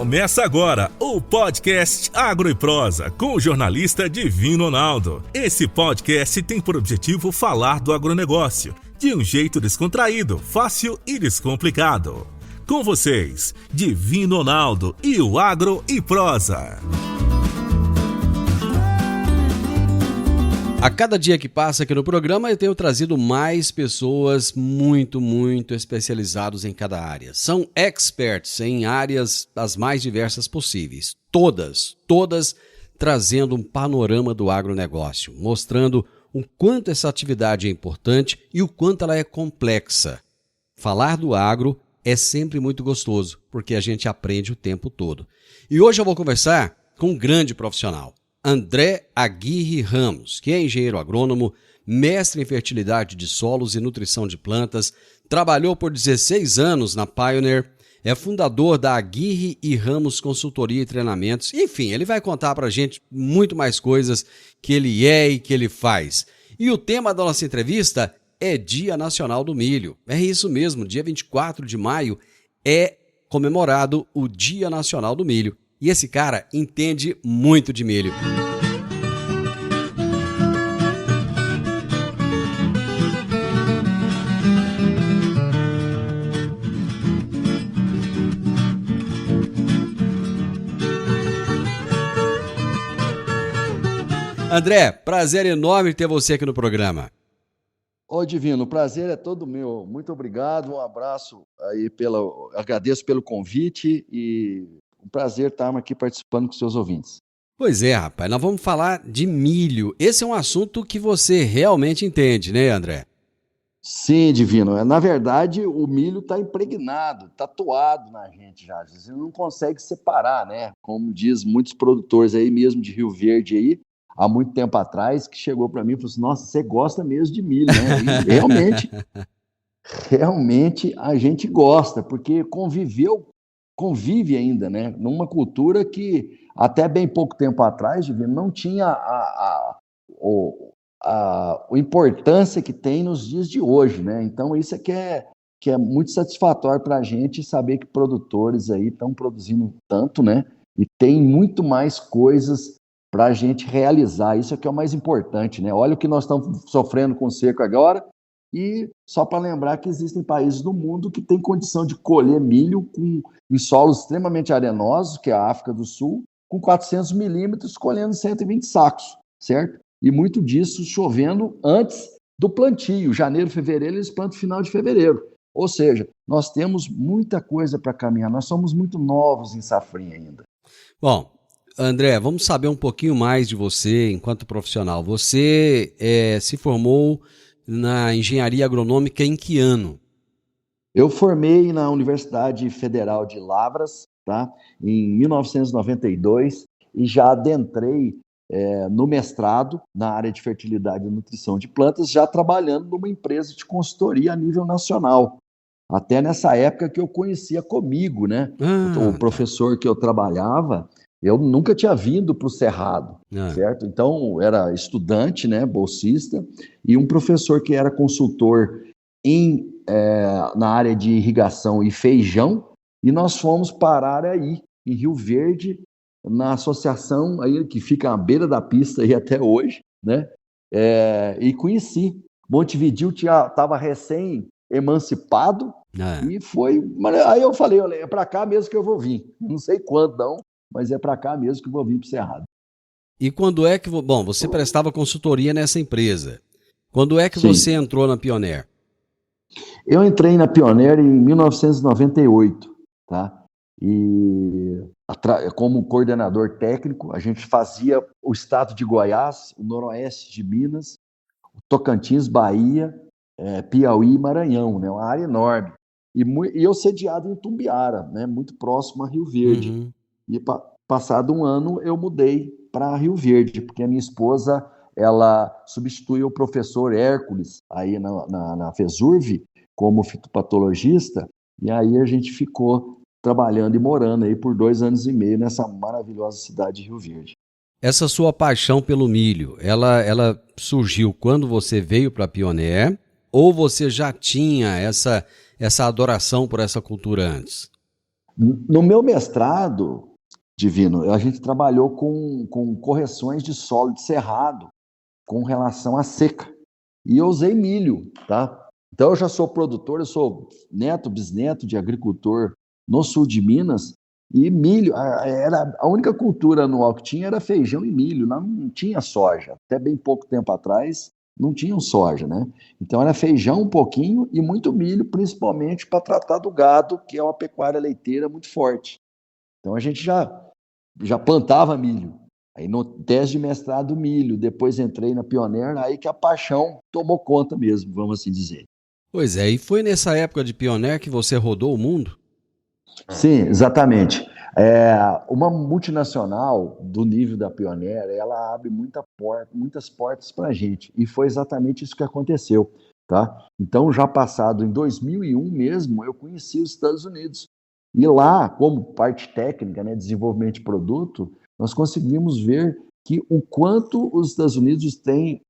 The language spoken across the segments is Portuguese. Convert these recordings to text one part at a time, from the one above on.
Começa agora o podcast Agro e Prosa com o jornalista Divino Ronaldo. Esse podcast tem por objetivo falar do agronegócio de um jeito descontraído, fácil e descomplicado. Com vocês, Divino Ronaldo e o Agro e Prosa. A cada dia que passa aqui no programa, eu tenho trazido mais pessoas muito especializados em cada área. São experts em áreas das mais diversas possíveis. Todas trazendo um panorama do agronegócio, mostrando o quanto essa atividade é importante e o quanto ela é complexa. Falar do agro é sempre muito gostoso, porque a gente aprende o tempo todo. E hoje eu vou conversar com um grande profissional. André Aguirre Ramos, que é engenheiro agrônomo, mestre em fertilidade de solos e nutrição de plantas, trabalhou por 16 anos na Pioneer, é fundador da Aguirre e Ramos Consultoria e Treinamentos. Enfim, ele vai contar pra gente muito mais coisas que ele é e que ele faz. E o tema da nossa entrevista é Dia Nacional do Milho. É isso mesmo, dia 24 de maio é comemorado o Dia Nacional do Milho. E esse cara entende muito de milho. André, prazer enorme ter você aqui no programa. Ô Divino, o prazer é todo meu. Muito obrigado, um abraço aí, agradeço pelo convite e um prazer estarmos aqui participando com seus ouvintes. Pois é, rapaz, nós vamos falar de milho. Esse é um assunto que você realmente entende, né, André? Sim, Divino. Na verdade, o milho está impregnado, tatuado na gente já. Você não consegue separar, né? Como diz muitos produtores aí mesmo de Rio Verde aí, há muito tempo atrás, que chegou para mim e falou assim, nossa, você gosta mesmo de milho, né? E realmente a gente gosta, porque convive ainda, né? Numa cultura que até bem pouco tempo atrás, não tinha a importância que tem nos dias de hoje, né? Então isso é que é muito satisfatório para a gente saber que produtores aí estão produzindo tanto, né? E tem muito mais coisas para a gente realizar. Isso é que é o mais importante, né? Olha o que nós estamos sofrendo com o seco agora. E só para lembrar que existem países do mundo que têm condição de colher milho em solos extremamente arenosos, que é a África do Sul, com 400 milímetros, colhendo 120 sacos, certo? E muito disso chovendo antes do plantio. Janeiro, fevereiro, eles plantam final de fevereiro. Ou seja, nós temos muita coisa para caminhar. Nós somos muito novos em safrinha ainda. Bom, André, vamos saber um pouquinho mais de você enquanto profissional. Você se formou na engenharia agronômica em que ano? Eu formei na Universidade Federal de Lavras, tá? Em 1992 e já adentrei no mestrado na área de fertilidade e nutrição de plantas, já trabalhando numa empresa de consultoria a nível nacional. Até nessa época que eu conhecia comigo, né? O professor que eu trabalhava, eu nunca tinha vindo para o Cerrado, certo? Então, era estudante, né, bolsista, e um professor que era consultor na área de irrigação e feijão, e nós fomos parar aí, em Rio Verde, na associação aí, que fica à beira da pista aí até hoje, né? E conheci. Montevidéu estava recém-emancipado, e foi... Aí eu falei, olha, é para cá mesmo que eu vou vir. Não sei quando, não. Mas é para cá mesmo que eu vou vir para o Cerrado. E quando é que... Bom, você prestava consultoria nessa empresa. Quando é que você entrou na Pioneer? Eu entrei na Pioneer em 1998, tá? E como coordenador técnico, a gente fazia o estado de Goiás, o noroeste de Minas, o Tocantins, Bahia, Piauí e Maranhão, né? Uma área enorme. E eu sediado em Tumbiara, né? Muito próximo a Rio Verde. Uhum. E passado um ano eu mudei para Rio Verde, porque a minha esposa ela substituiu o professor Hércules aí na FESURV como fitopatologista, e aí a gente ficou trabalhando e morando aí por 2 anos e meio nessa maravilhosa cidade de Rio Verde. Essa sua paixão pelo milho, ela surgiu quando você veio para a Pioneer ou você já tinha essa adoração por essa cultura antes? No meu mestrado, Divino, a gente trabalhou com correções de solo de cerrado com relação à seca. E eu usei milho, tá? Então eu já sou produtor, eu sou neto, bisneto de agricultor no sul de Minas, e milho, era a única cultura anual que tinha era feijão e milho, não tinha soja. Até bem pouco tempo atrás não tinham soja, né? Então era feijão um pouquinho e muito milho, principalmente para tratar do gado, que é uma pecuária leiteira muito forte. Então a gente já plantava milho. Aí no teste de mestrado, milho. Depois entrei na Pioneer, aí que a paixão tomou conta mesmo, vamos assim dizer. Pois é, e foi nessa época de Pioneer que você rodou o mundo? Sim, exatamente. Uma multinacional do nível da Pioneer, ela abre muitas portas para a gente. E foi exatamente isso que aconteceu. Tá? Então, já passado em 2001 mesmo, eu conheci os Estados Unidos. E lá, como parte técnica, né, desenvolvimento de produto, nós conseguimos ver que o quanto os Estados Unidos têm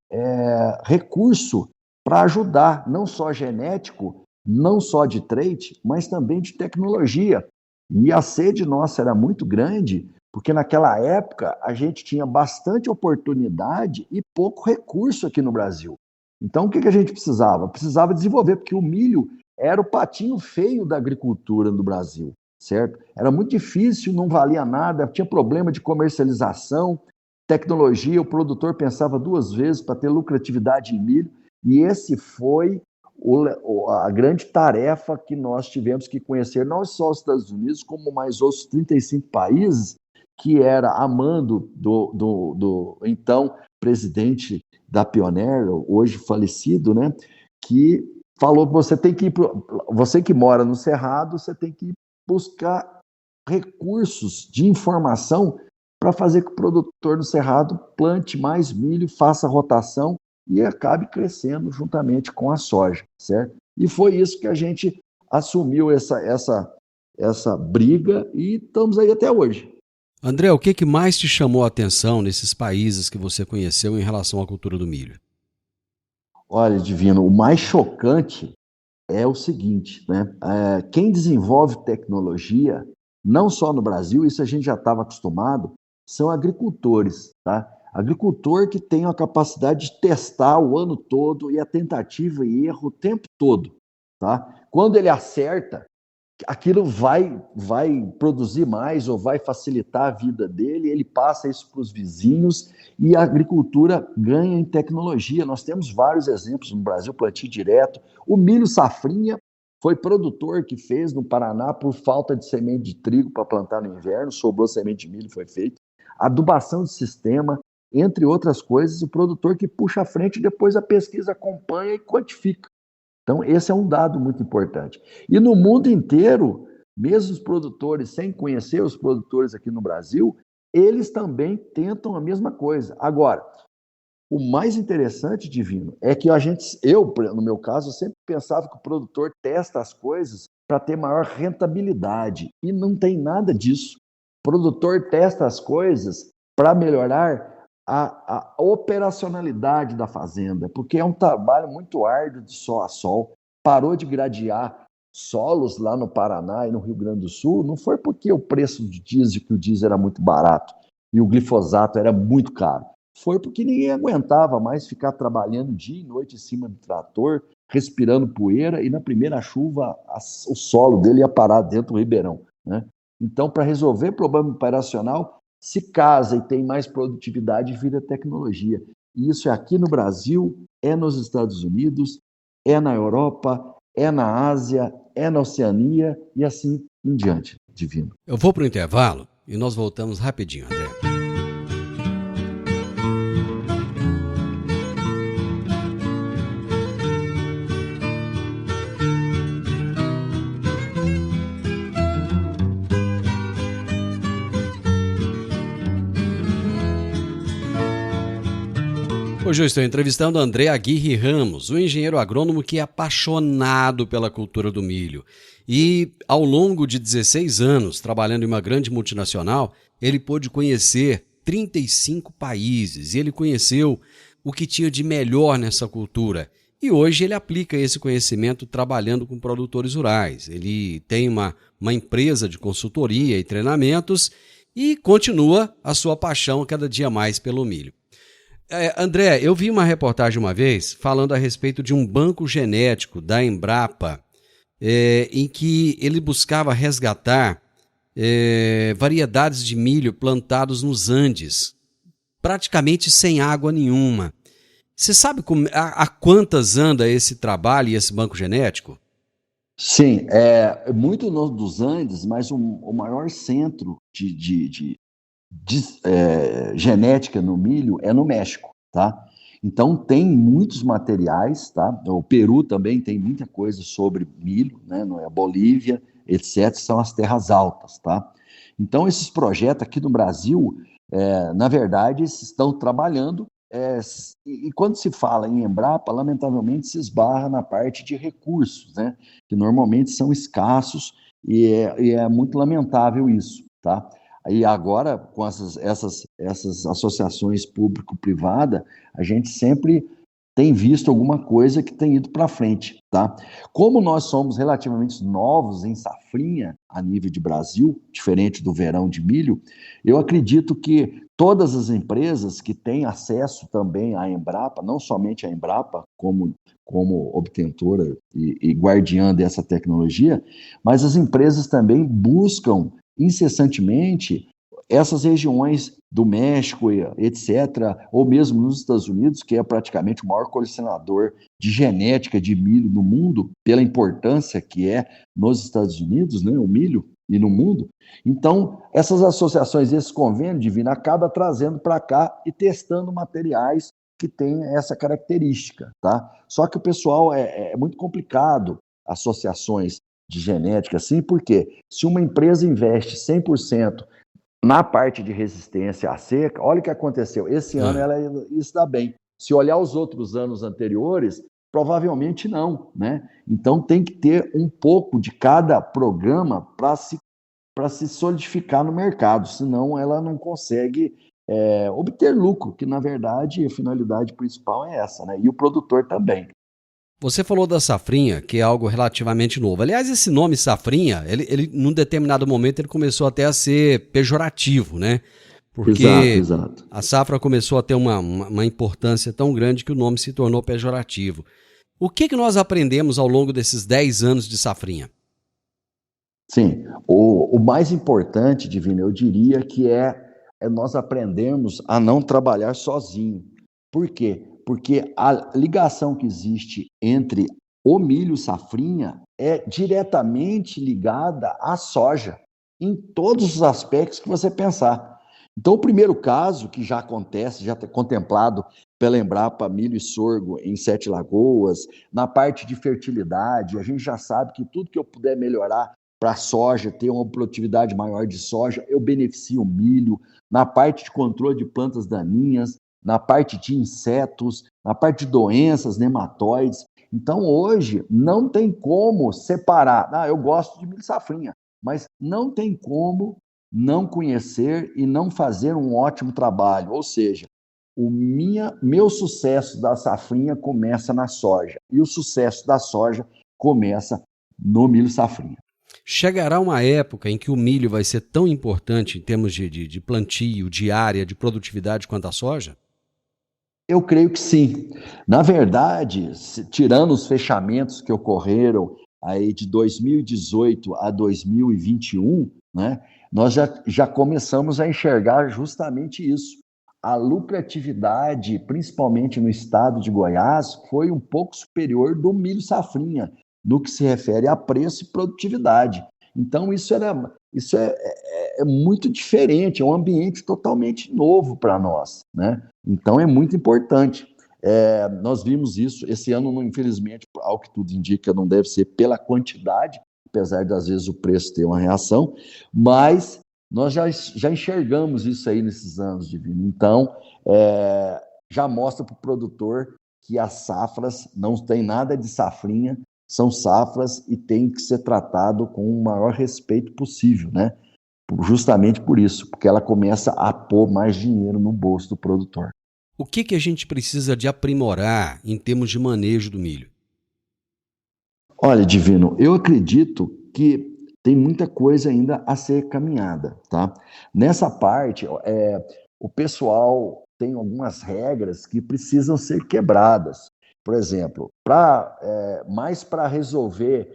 recurso para ajudar, não só genético, não só de trait, mas também de tecnologia. E a sede nossa era muito grande, porque naquela época a gente tinha bastante oportunidade e pouco recurso aqui no Brasil. Então, o que a gente precisava? Precisava desenvolver, porque o milho era o patinho feio da agricultura no Brasil, certo? Era muito difícil, não valia nada, tinha problema de comercialização, tecnologia, o produtor pensava duas vezes para ter lucratividade em milho, e esse foi a grande tarefa que nós tivemos que conhecer, não só os Estados Unidos, como mais outros 35 países, que era a mando do então presidente da Pioneer, hoje falecido, né, que falou que você que mora no Cerrado, você tem que buscar recursos de informação para fazer que o produtor no Cerrado plante mais milho, faça rotação e acabe crescendo juntamente com a soja, certo? E foi isso que a gente assumiu essa briga e estamos aí até hoje. André, o que mais te chamou a atenção nesses países que você conheceu em relação à cultura do milho? Olha, Divino, o mais chocante é o seguinte, né? Quem desenvolve tecnologia, não só no Brasil, isso a gente já estava acostumado, são agricultores, tá? Agricultor que tem a capacidade de testar o ano todo e a tentativa e erro o tempo todo, tá? Quando ele acerta, aquilo vai produzir mais ou vai facilitar a vida dele, ele passa isso para os vizinhos e a agricultura ganha em tecnologia. Nós temos vários exemplos no Brasil, plantio direto. O milho safrinha foi produtor que fez no Paraná por falta de semente de trigo para plantar no inverno, sobrou semente de milho, foi feito. Adubação de sistema, entre outras coisas, o produtor que puxa à frente e depois a pesquisa acompanha e quantifica. Então, esse é um dado muito importante. E no mundo inteiro, mesmo os produtores, sem conhecer os produtores aqui no Brasil, eles também tentam a mesma coisa. Agora, o mais interessante, Divino, é que eu, no meu caso, eu sempre pensava que o produtor testa as coisas para ter maior rentabilidade. E não tem nada disso. O produtor testa as coisas para melhorar a operacionalidade da fazenda, porque é um trabalho muito árduo de sol a sol. Parou de gradear solos lá no Paraná e no Rio Grande do Sul, não foi porque o preço do diesel, que o diesel era muito barato e o glifosato era muito caro. Foi porque ninguém aguentava mais ficar trabalhando dia e noite em cima do trator, respirando poeira, e na primeira chuva o solo dele ia parar dentro do ribeirão, né? Então, para resolver problema operacional, se casa e tem mais produtividade, vira tecnologia. E isso é aqui no Brasil, é nos Estados Unidos, é na Europa, é na Ásia, é na Oceania e assim em diante, Divino. Eu vou para o intervalo e nós voltamos rapidinho, André. Hoje eu estou entrevistando André Aguirre Ramos, um engenheiro agrônomo que é apaixonado pela cultura do milho. E ao longo de 16 anos, trabalhando em uma grande multinacional, ele pôde conhecer 35 países e ele conheceu o que tinha de melhor nessa cultura. e hoje ele aplica esse conhecimento trabalhando com produtores rurais. Ele tem uma empresa de consultoria e treinamentos e continua a sua paixão cada dia mais pelo milho. André, eu vi uma reportagem uma vez falando a respeito de um banco genético da Embrapa, em que ele buscava resgatar variedades de milho plantados nos Andes, praticamente sem água nenhuma. Você sabe há quantas anda esse trabalho e esse banco genético? Sim, muito dos Andes, mas o maior centro de genética no milho é no México, tá? Então tem muitos materiais, tá? O Peru também tem muita coisa sobre milho, né? A Bolívia, etc., são as terras altas, tá? Então esses projetos aqui no Brasil, na verdade, estão trabalhando, e quando se fala em Embrapa, lamentavelmente se esbarra na parte de recursos, né? Que normalmente são escassos e é muito lamentável isso, tá? E agora, com essas associações público-privada, a gente sempre tem visto alguma coisa que tem ido para frente, tá? Como nós somos relativamente novos em safrinha a nível de Brasil, diferente do verão de milho, eu acredito que todas as empresas que têm acesso também à Embrapa, não somente a Embrapa como obtentora e guardiã dessa tecnologia, mas as empresas também buscam incessantemente essas regiões do México, etc., ou mesmo nos Estados Unidos, que é praticamente o maior colecionador de genética de milho no mundo, pela importância que é nos Estados Unidos, né, o milho, e no mundo. Então, essas associações, esse convênio divino, acaba trazendo para cá e testando materiais que têm essa característica, tá? Só que o pessoal é muito complicado, associações de genética, assim, porque se uma empresa investe 100% na parte de resistência à seca, olha o que aconteceu. Esse ano ela está bem. Se olhar os outros anos anteriores, provavelmente não, né? Então tem que ter um pouco de cada programa para se solidificar no mercado, senão ela não consegue obter lucro, que na verdade a finalidade principal é essa, né? E o produtor também. Você falou da safrinha, que é algo relativamente novo. Aliás, esse nome safrinha, ele num determinado momento, ele começou até a ser pejorativo, né? Porque Exato. a safra começou a ter uma importância tão grande que o nome se tornou pejorativo. O que nós aprendemos ao longo desses 10 anos de safrinha? Sim, o mais importante, Divino, eu diria que é nós aprendermos a não trabalhar sozinho. Por quê? Porque a ligação que existe entre o milho safrinha é diretamente ligada à soja, em todos os aspectos que você pensar. Então, o primeiro caso que já acontece, já está contemplado pela Embrapa Milho e Sorgo em Sete Lagoas, na parte de fertilidade, a gente já sabe que tudo que eu puder melhorar para a soja, ter uma produtividade maior de soja, eu beneficio o milho, na parte de controle de plantas daninhas, na parte de insetos, na parte de doenças, nematóides. Então, hoje, não tem como separar. Eu gosto de milho safrinha, mas não tem como não conhecer e não fazer um ótimo trabalho. Ou seja, meu sucesso da safrinha começa na soja e o sucesso da soja começa no milho safrinha. Chegará uma época em que o milho vai ser tão importante em termos de plantio, de área, de produtividade quanto a soja? Eu creio que sim. Na verdade, tirando os fechamentos que ocorreram aí de 2018 a 2021, né, nós já começamos a enxergar justamente isso. A lucratividade, principalmente no estado de Goiás, foi um pouco superior do milho safrinha, no que se refere a preço e produtividade. Então, isso é muito diferente, é um ambiente totalmente novo para nós, né? Então, é muito importante. Nós vimos isso, esse ano, infelizmente, ao que tudo indica, não deve ser pela quantidade, apesar de, às vezes, o preço ter uma reação, mas nós já enxergamos isso aí nesses anos, Divino. Então, já mostra para o produtor que as safras não tem nada de safrinha, são safras e tem que ser tratado com o maior respeito possível, né? Justamente por isso, porque ela começa a pôr mais dinheiro no bolso do produtor. O que a gente precisa de aprimorar em termos de manejo do milho? Olha, Divino, eu acredito que tem muita coisa ainda a ser caminhada, tá? Nessa parte, o pessoal tem algumas regras que precisam ser quebradas. Por exemplo, mais para resolver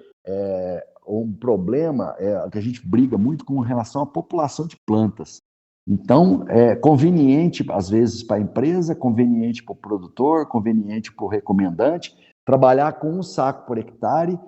um problema que a gente briga muito com relação à população de plantas. Então, é conveniente, às vezes, para a empresa, conveniente para o produtor, conveniente para o recomendante, trabalhar com um saco por hectare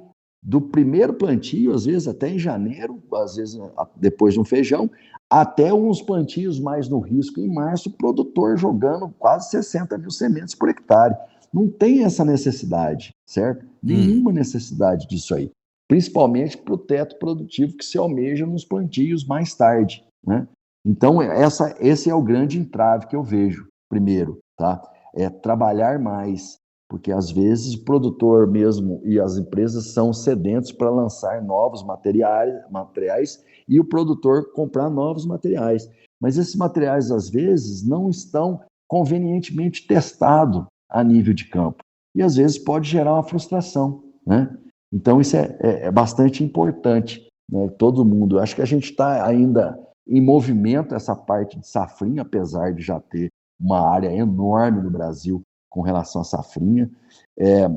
do primeiro plantio, às vezes até em janeiro, às vezes depois de um feijão, até uns plantios mais no risco em março, o produtor jogando quase 60 mil sementes por hectare. Não tem essa necessidade, certo? Nenhuma necessidade disso aí. Principalmente para o teto produtivo que se almeja nos plantios mais tarde, né? Então, esse é o grande entrave que eu vejo, primeiro, tá? É trabalhar mais, porque às vezes o produtor mesmo e as empresas são sedentos para lançar novos materiais e o produtor comprar novos materiais. Mas esses materiais, às vezes, não estão convenientemente testados a nível de campo. E às vezes pode gerar uma frustração, né? Então, isso é bastante importante, né? Todo mundo. Acho que a gente está ainda em movimento essa parte de safrinha, apesar de já ter uma área enorme no Brasil com relação à safrinha,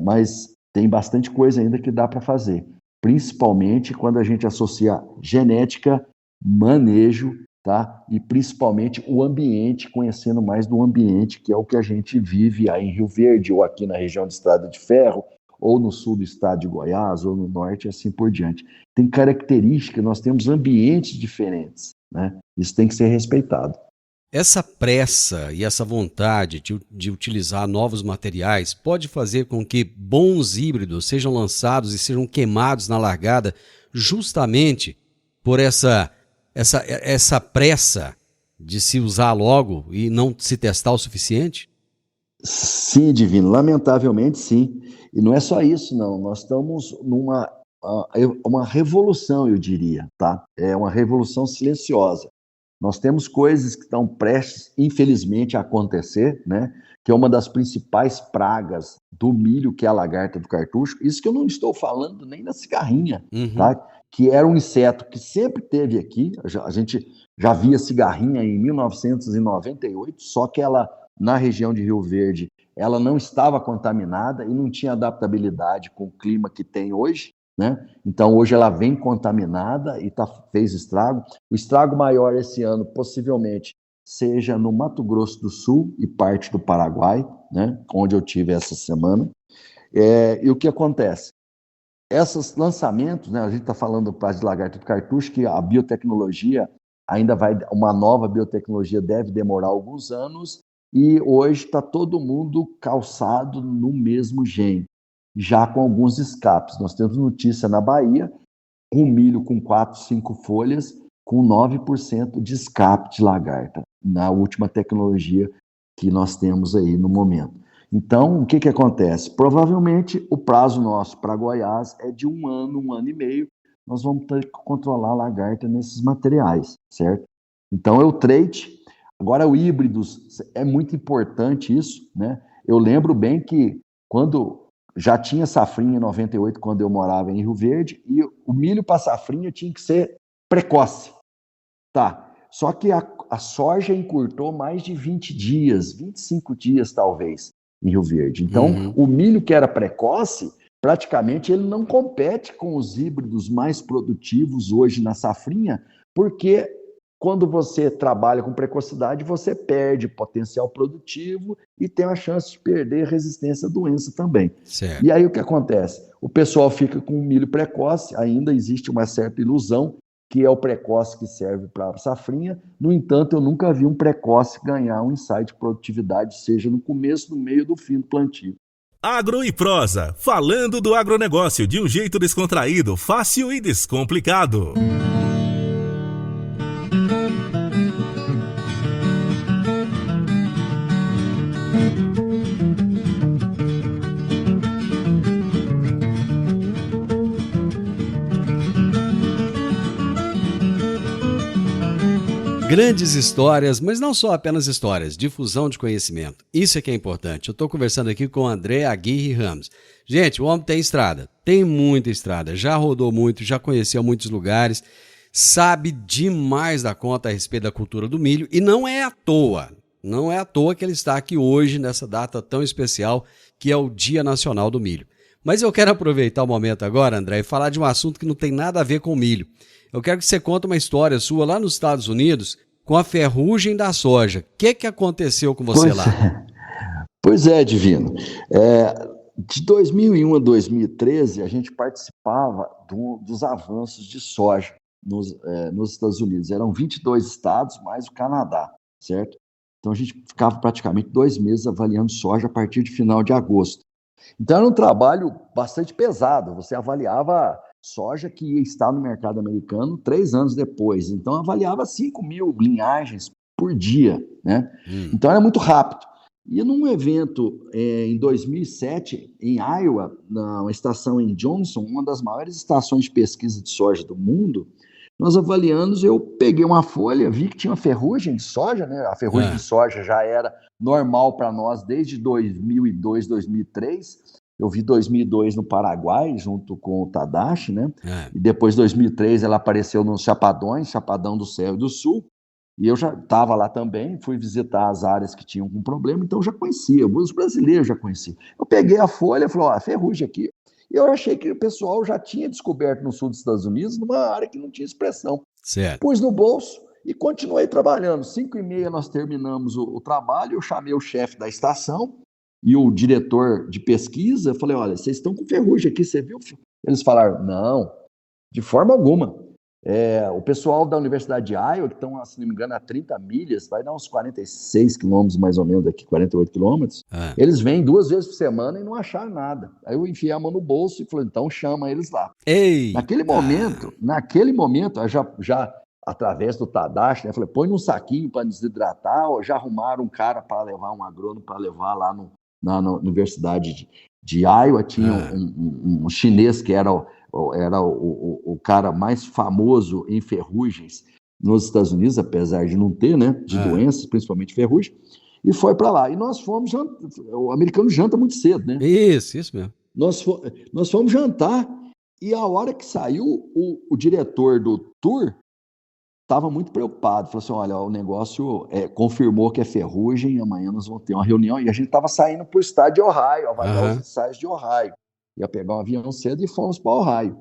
mas tem bastante coisa ainda que dá para fazer, principalmente quando a gente associa genética, manejo, tá? E principalmente o ambiente, conhecendo mais do ambiente, que é o que a gente vive aí em Rio Verde, ou aqui na região de Estrada de Ferro, ou no sul do estado de Goiás, ou no norte, e assim por diante. Tem características, nós temos ambientes diferentes, né? Isso tem que ser respeitado. Essa pressa e essa vontade de utilizar novos materiais pode fazer com que bons híbridos sejam lançados e sejam queimados na largada justamente por essa pressa de se usar logo e não se testar o suficiente? Sim, Divino, lamentavelmente sim. E não é só isso, não. Nós estamos numa uma revolução, eu diria, tá? É uma revolução silenciosa. Nós temos coisas que estão prestes, infelizmente, a acontecer, né? Que é uma das principais pragas do milho, que é a lagarta do cartucho. Isso que eu não estou falando nem da cigarrinha, tá? Que era um inseto que sempre teve aqui. A gente já via cigarrinha em 1998, só que ela, na região de Rio Verde, ela não estava contaminada e não tinha adaptabilidade com o clima que tem hoje, né? Então, hoje ela vem contaminada e fez estrago. O estrago maior esse ano, possivelmente, seja no Mato Grosso do Sul e parte do Paraguai, né? Onde eu tive essa semana. E o que acontece? Esses lançamentos, né? A gente está falando de lagarta do cartucho, que a biotecnologia ainda uma nova biotecnologia deve demorar alguns anos, e hoje está todo mundo calçado no mesmo gene, já com alguns escapes. Nós temos notícia na Bahia, um milho com 4, 5 folhas, com 9% de escape de lagarta, na última tecnologia que nós temos aí no momento. Então, o que acontece? Provavelmente, o prazo nosso para Goiás é de um ano e meio, nós vamos ter que controlar a lagarta nesses materiais, certo? Então, é o trait. Agora, o híbridos, é muito importante isso, né? Eu lembro bem que quando já tinha safrinha em 98, quando eu morava em Rio Verde, e o milho para safrinha tinha que ser precoce. Tá. Só que a soja encurtou mais de 20 dias, 25 dias talvez, em Rio Verde. Então, o milho que era precoce, praticamente ele não compete com os híbridos mais produtivos hoje na safrinha, porque quando você trabalha com precocidade, você perde potencial produtivo e tem a chance de perder resistência à doença também. Certo. E aí o que acontece? O pessoal fica com o milho precoce, ainda existe uma certa ilusão que é o precoce que serve para a safrinha. No entanto, eu nunca vi um precoce ganhar um insight de produtividade, seja no começo, no meio, do fim do plantio. Agro e Prosa, falando do agronegócio de um jeito descontraído, fácil e descomplicado. Grandes histórias, mas não só apenas histórias, difusão de conhecimento. Isso é que é importante. Eu estou conversando aqui com o André Aguirre Ramos. Gente, o homem tem estrada, tem muita estrada, já rodou muito, já conheceu muitos lugares, sabe demais da conta a respeito da cultura do milho e não é à toa que ele está aqui hoje nessa data tão especial que é o Dia Nacional do Milho. Mas eu quero aproveitar o momento agora, André, e falar de um assunto que não tem nada a ver com milho. Eu quero que você conte uma história sua lá nos Estados Unidos com a ferrugem da soja. O que aconteceu com você lá? Pois é, Divino. De 2001 a 2013, a gente participava dos avanços de soja nos Estados Unidos. Eram 22 estados, mais o Canadá, certo? Então, a gente ficava praticamente 2 meses avaliando soja a partir de final de agosto. Então, era um trabalho bastante pesado. Você avaliava soja que ia estar no mercado americano 3 anos depois. Então, avaliava 5.000 linhagens por dia, né? Então, era muito rápido. E num evento em 2007, em Iowa, na estação em Johnson, uma das maiores estações de pesquisa de soja do mundo, nós avaliamos, eu peguei uma folha, vi que tinha uma ferrugem de soja, né? A ferrugem de soja já era normal para nós desde 2002, 2003. Eu vi 2002 no Paraguai, junto com o Tadashi, né? E depois, 2003, ela apareceu nos Chapadões, Chapadão do Céu e do Sul. E eu já estava lá também, fui visitar as áreas que tinham com problema, então eu já conhecia, os brasileiros já conheciam. Eu peguei a folha e falei, ferrugem aqui. E eu achei que o pessoal já tinha descoberto no sul dos Estados Unidos, numa área que não tinha expressão. Certo. Pus no bolso e continuei trabalhando. 5h30 nós terminamos o trabalho, eu chamei o chefe da estação e o diretor de pesquisa, falei, olha, vocês estão com ferrugem aqui, você viu? Eles falaram, não, de forma alguma. O pessoal da Universidade de Iowa, que estão, se não me engano, a 30 milhas, vai dar uns 46 quilômetros mais ou menos daqui, 48 quilômetros, eles vêm 2 vezes por semana e não acharam nada. Aí eu enfiei a mão no bolso e falei, então chama eles lá. Naquele momento, eu já através do Tadashi, né, falei, põe num saquinho para desidratar, já arrumaram um cara para levar, um agrônomo para levar lá na Universidade de Iowa, tinha um chinês que era o cara mais famoso em ferrugens nos Estados Unidos, apesar de não ter, né, de doenças, principalmente ferrugem, e foi para lá. E nós fomos o americano janta muito cedo, né? Isso mesmo. Nós fomos jantar e a hora que saiu, o diretor do tour estava muito preocupado, falou assim, olha, o negócio confirmou que é ferrugem, amanhã nós vamos ter uma reunião, e a gente estava saindo para o estado de Ohio, avaliar os ensaios de Ohio. Ia pegar um avião cedo e fomos para Ohio.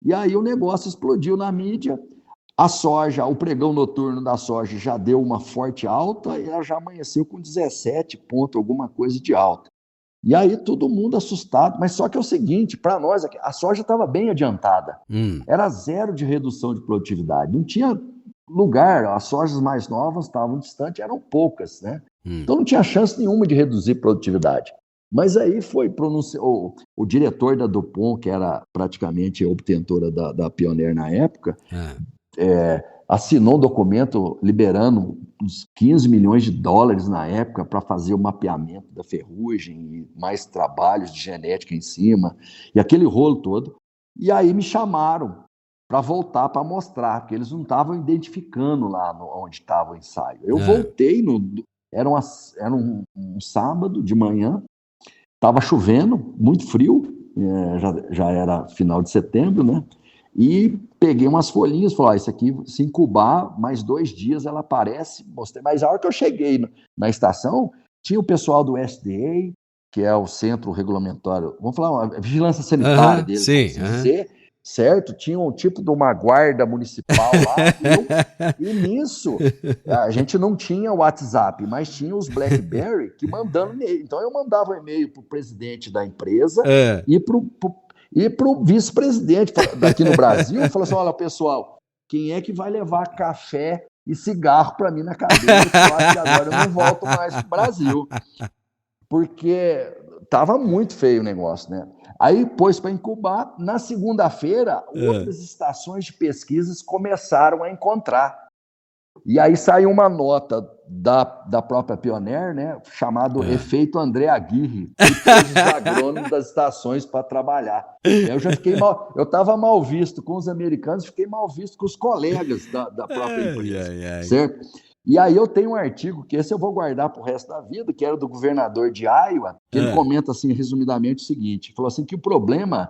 E aí o negócio explodiu na mídia, a soja, o pregão noturno da soja já deu uma forte alta e ela já amanheceu com 17 pontos, alguma coisa de alta. E aí todo mundo assustado, mas só que é o seguinte, para nós, a soja estava bem adiantada, era 0 de redução de produtividade, não tinha lugar, as sojas mais novas estavam distantes, eram poucas, né? Então não tinha chance nenhuma de reduzir produtividade. Mas aí foi pronunciado, o diretor da DuPont, que era praticamente a obtentora da Pioneer na época, assinou um documento liberando uns 15 milhões de dólares na época para fazer o mapeamento da ferrugem e mais trabalhos de genética em cima, e aquele rolo todo. E aí me chamaram para voltar para mostrar, porque eles não estavam identificando lá onde estava o ensaio. Eu voltei, era um sábado de manhã, estava chovendo, muito frio, já era final de setembro, né? E peguei umas folhinhas, falei, isso aqui, se incubar, mais 2 dias ela aparece, mostrei. Mas a hora que eu cheguei na estação, tinha o pessoal do SDA, que é o Centro Regulamentário, vamos falar, a vigilância sanitária deles, dizer, certo? Tinha um tipo de uma guarda municipal lá, e nisso, a gente não tinha o WhatsApp, mas tinha os BlackBerry que mandando e-mail. Então eu mandava um e-mail para o presidente da empresa e para o vice-presidente daqui no Brasil, falou assim, olha pessoal, quem é que vai levar café e cigarro para mim na cadeira? Eu acho que agora eu não volto mais para o Brasil. Porque estava muito feio o negócio, né? Aí pôs para incubar. Na segunda-feira, outras estações de pesquisas começaram a encontrar. E aí saiu uma nota da própria Pioneer, né, chamado Efeito André Aguirre, que fez os agrônomos das estações para trabalhar. Eu já fiquei eu estava mal visto com os americanos, fiquei mal visto com os colegas da própria empresa, certo? E aí eu tenho um artigo, que esse eu vou guardar para o resto da vida, que era do governador de Iowa, que ele comenta assim, resumidamente o seguinte, falou assim que o problema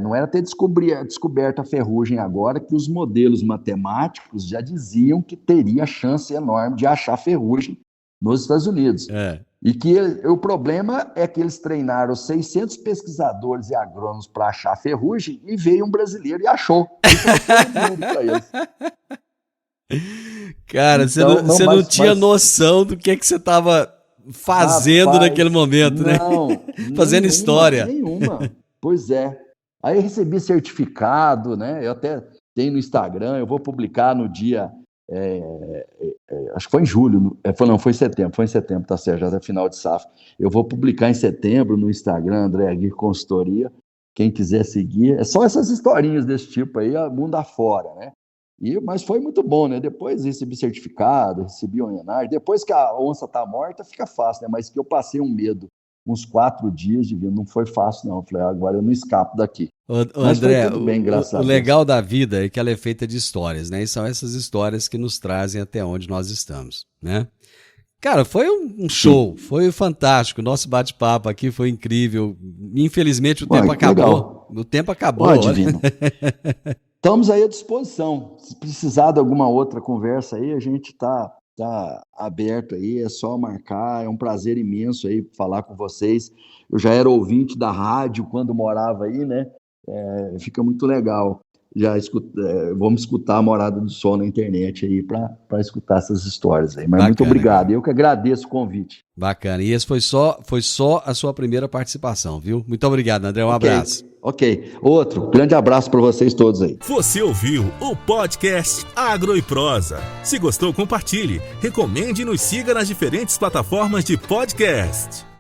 não era ter descoberto a ferrugem agora, que os modelos matemáticos já diziam que teria chance enorme de achar ferrugem nos Estados Unidos. E que o problema é que eles treinaram 600 pesquisadores e agrônomos para achar ferrugem e veio um brasileiro e achou. Isso para eles. Cara, então, você não tinha noção do que você estava fazendo naquele momento, né? Fazendo história. Nenhuma. Pois é. Aí eu recebi certificado, né? Eu até tenho no Instagram, eu vou publicar no dia... acho que foi em julho, foi em setembro, tá certo, já é final de safra. Eu vou publicar em setembro no Instagram, André Aguirre Consultoria. Quem quiser seguir, é só essas historinhas desse tipo aí, mundo afora, né? Mas foi muito bom, né? Depois recebi certificado, recebi homenagem. Depois que a onça tá morta, fica fácil, né? Mas que eu passei um medo, uns 4 dias de vida, não foi fácil, não. Eu falei, agora eu não escapo daqui. Mas André, foi tudo bem, graças a Deus. O legal da vida é que ela é feita de histórias, né? E são essas histórias que nos trazem até onde nós estamos, né? Cara, foi um show, foi fantástico. Nosso bate-papo aqui foi incrível. Infelizmente o tempo acabou. Legal. O tempo acabou. Divino. Estamos aí à disposição. Se precisar de alguma outra conversa aí, a gente tá aberto aí, é só marcar. É um prazer imenso aí falar com vocês. Eu já era ouvinte da rádio quando morava aí, né? Fica muito legal. Vamos escutar a Morada do Sol na internet aí para escutar essas histórias aí. Mas bacana, muito obrigado. Cara. Eu que agradeço o convite. Bacana. E esse foi só a sua primeira participação, viu? Muito obrigado, André. Um abraço. Ok. Outro grande abraço para vocês todos aí. Você ouviu o podcast Agro e Prosa. Se gostou, compartilhe, recomende e nos siga nas diferentes plataformas de podcast.